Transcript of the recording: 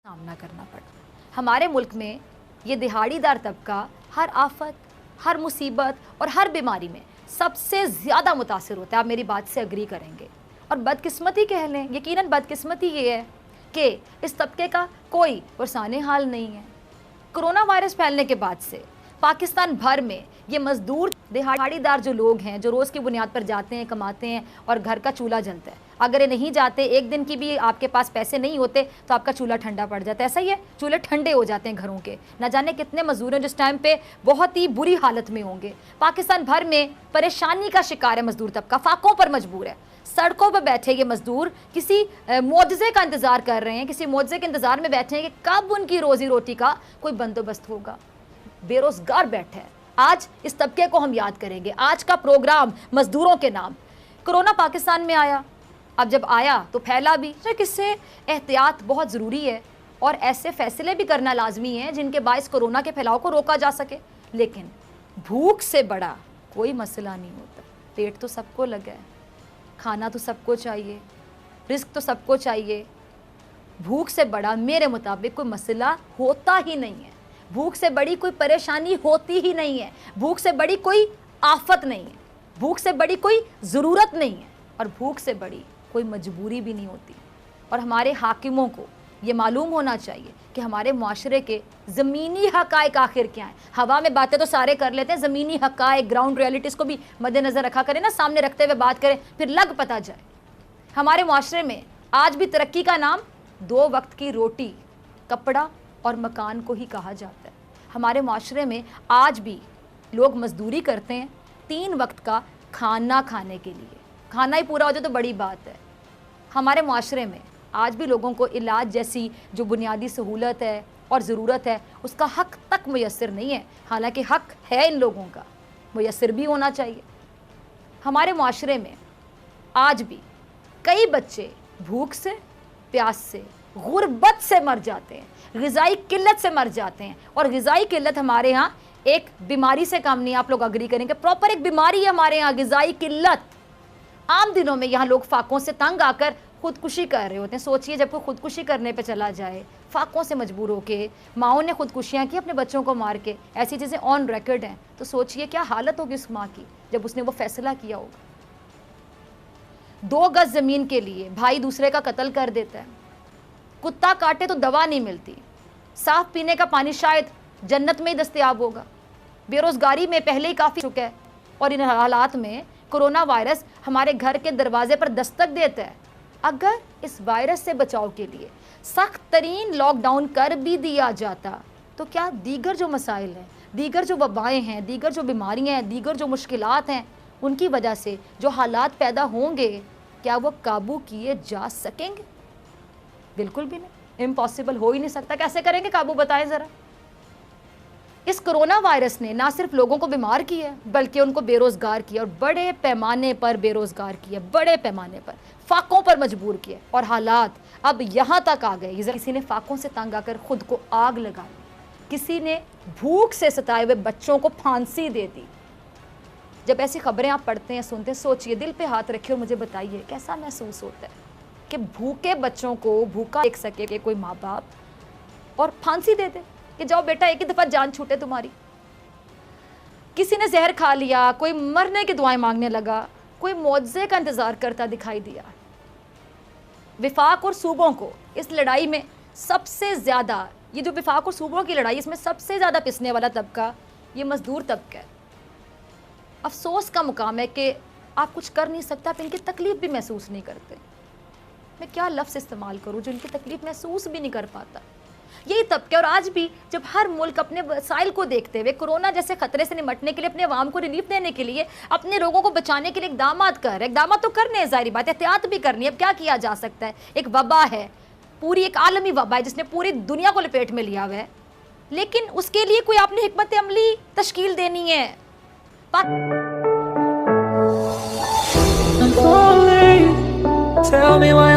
सामना करना पड़ा। हमारे मुल्क में ये दिहाड़ीदार तबका हर आफत, हर मुसीबत और हर बीमारी में सबसे ज़्यादा मुतासिर होता है। आप मेरी बात से अग्री करेंगे। और बदकिस्मती कह लें, यकीनन बदकिस्मती ये है कि इस तबके का कोई वरसाने हाल नहीं है। कोरोना वायरस फैलने के बाद से पाकिस्तान भर में ये मज़दूर दिहाड़ीदार जो लोग हैं, जो रोज़ की बुनियाद पर जाते हैं, कमाते हैं और घर का चूल्हा जलता है, अगर ये नहीं जाते, एक दिन की भी आपके पास पैसे नहीं होते तो आपका चूल्हा ठंडा पड़ जाता है। ऐसा ही है, चूल्हे ठंडे हो जाते हैं घरों के। ना जाने कितने मजदूर हैं जिस टाइम पे बहुत ही बुरी हालत में होंगे। पाकिस्तान भर में परेशानी का शिकार है मजदूर तबका, फाकों पर मजबूर है। सड़कों पर बैठे ये मजदूर किसी मुआवजे का इंतज़ार कर रहे हैं, किसी मुआवजे के इंतज़ार में बैठे हैं कि कब उनकी रोज़ी रोटी का कोई बंदोबस्त होगा। बेरोज़गार बैठे हैं। आज इस तबके को हम याद करेंगे। आज का प्रोग्राम मजदूरों के नाम। कोरोना पाकिस्तान में आया, अब जब आया तो फैला भी, तो किससे एहतियात बहुत ज़रूरी है और ऐसे फैसले भी करना लाजमी है जिनके बायस कोरोना के फैलाव को रोका जा सके। लेकिन भूख से बड़ा कोई मसला नहीं होता। पेट तो सबको लगा है, खाना तो सबको चाहिए, रिस्क तो सबको चाहिए। भूख से बड़ा मेरे मुताबिक कोई मसला होता ही नहीं है। भूख से बड़ी कोई परेशानी होती ही नहीं है। भूख से बड़ी कोई आफत नहीं है। भूख से बड़ी कोई ज़रूरत नहीं है और भूख से बड़ी कोई मजबूरी भी नहीं होती। और हमारे हाकिमों को ये मालूम होना चाहिए कि हमारे मुआशरे के ज़मीनी हक़ाइक़ आखिर क्या हैं। हवा में बातें तो सारे कर लेते हैं, ज़मीनी हक़ाइक़, ग्राउंड रियलिटीज़ को भी मद्देनज़र रखा करें ना, सामने रखते हुए बात करें, फिर लग पता जाए। हमारे मुआशरे में आज भी तरक्की का नाम 2 वक्त की रोटी, कपड़ा और मकान को ही कहा जाता है। हमारे माशरे में आज भी लोग मजदूरी करते हैं 3 वक्त का खाना खाने के लिए। खाना ही पूरा हो जाए तो बड़ी बात है। हमारे माशरे में आज भी लोगों को इलाज जैसी जो बुनियादी सहूलत है और ज़रूरत है उसका हक़ तक मुयस्सर नहीं है। हालांकि हक़ है इन लोगों का, मुयस्सर भी होना चाहिए। हमारे माशरे में आज भी कई बच्चे भूख से, प्यास से, गुर्बत से मर जाते हैं, ग़िज़ाई किल्लत से मर जाते हैं। और ग़िज़ाई किल्लत हमारे यहाँ एक बीमारी से कम नहीं, आप लोग अग्री करेंगे, प्रॉपर एक बीमारी है हमारे यहाँ ग़िज़ाई किल्लत। आम दिनों में यहाँ लोग फाकों से तंग आकर खुदकुशी कर रहे होते हैं। सोचिए जब कोई खुदकुशी करने पे चला जाए, फाकों से मजबूर होके, माओं ने खुदकुशियाँ की अपने बच्चों को मार के, ऐसी चीज़ें ऑन रिकॉर्ड हैं, तो सोचिए क्या हालत होगी उस माँ की जब उसने वो फैसला किया होगा। 2 गज ज़मीन के लिए भाई दूसरे का कत्ल कर देता है। कुत्ता काटे तो दवा नहीं मिलती। साफ पीने का पानी शायद जन्नत में ही दस्तयाब होगा। बेरोज़गारी में पहले ही काफ़ी चुका है और इन हालात में कोरोना वायरस हमारे घर के दरवाजे पर दस्तक देता है। अगर इस वायरस से बचाव के लिए सख्त तरीन लॉकडाउन कर भी दिया जाता तो क्या दीगर जो मसाइल हैं, दीगर जो वबाएँ हैं, दीगर जो बीमारियाँ हैं, दीगर जो मुश्किलात हैं, उनकी वजह से जो हालात पैदा होंगे, क्या वो काबू किए जा सकेंगे? बिल्कुल भी नहीं, इम्पॉसिबल, हो ही नहीं सकता। कैसे करेंगे काबू, बताएं ज़रा। इस कोरोना वायरस ने ना सिर्फ लोगों को बीमार किया बल्कि उनको बेरोज़गार किया और बड़े पैमाने पर बेरोज़गार किया, बड़े पैमाने पर फाकों पर मजबूर किया। और हालात अब यहाँ तक आ गए, किसी ने फाकों से तंग आकर खुद को आग लगा ली, किसी ने भूख से सताए हुए बच्चों को फांसी दे दी। जब ऐसी खबरें आप पढ़ते हैं, सुनते हैं, सोचिए, दिल पे हाथ रखिए और मुझे बताइए कैसा महसूस होता है कि भूखे बच्चों को भूखा देख सके कि कोई माँ बाप और फांसी दे दे कि जाओ बेटा एक ही दफ़ा जान छूटे तुम्हारी। किसी ने जहर खा लिया, कोई मरने की दुआएं मांगने लगा, कोई मुआवजे का इंतज़ार करता दिखाई दिया। विफाक और सूबों को इस लड़ाई में सबसे ज़्यादा, ये जो विफाक और सूबों की लड़ाई, इसमें सबसे ज़्यादा पिसने वाला तबका ये मज़दूर तबका है। अफसोस का मुकाम है कि आप कुछ कर नहीं सकता, आप इनकी तकलीफ़ भी महसूस नहीं करते। मैं क्या लफ्ज़ इस्तेमाल करूँ जो इनकी तकलीफ़ महसूस भी नहीं कर पाता। यही तबके, और आज भी जब हर मुल्क अपने वसाइल को देखते हुए कोरोना जैसे खतरे से निमटने के लिए, अपने अवाम को रिलीफ देने के लिए, अपने लोगों को बचाने के लिए इकदाम तो करने हैं, ज़ाहिर बात है, एहतियात भी करनी है। अब क्या किया जा सकता है? एक वबा है, पूरी एक आलमी वबा है जिसने पूरी दुनिया को लपेट में लिया हुआ है, लेकिन उसके लिए कोई आपने हिकमत अमली तश्कील देनी है। Tell me why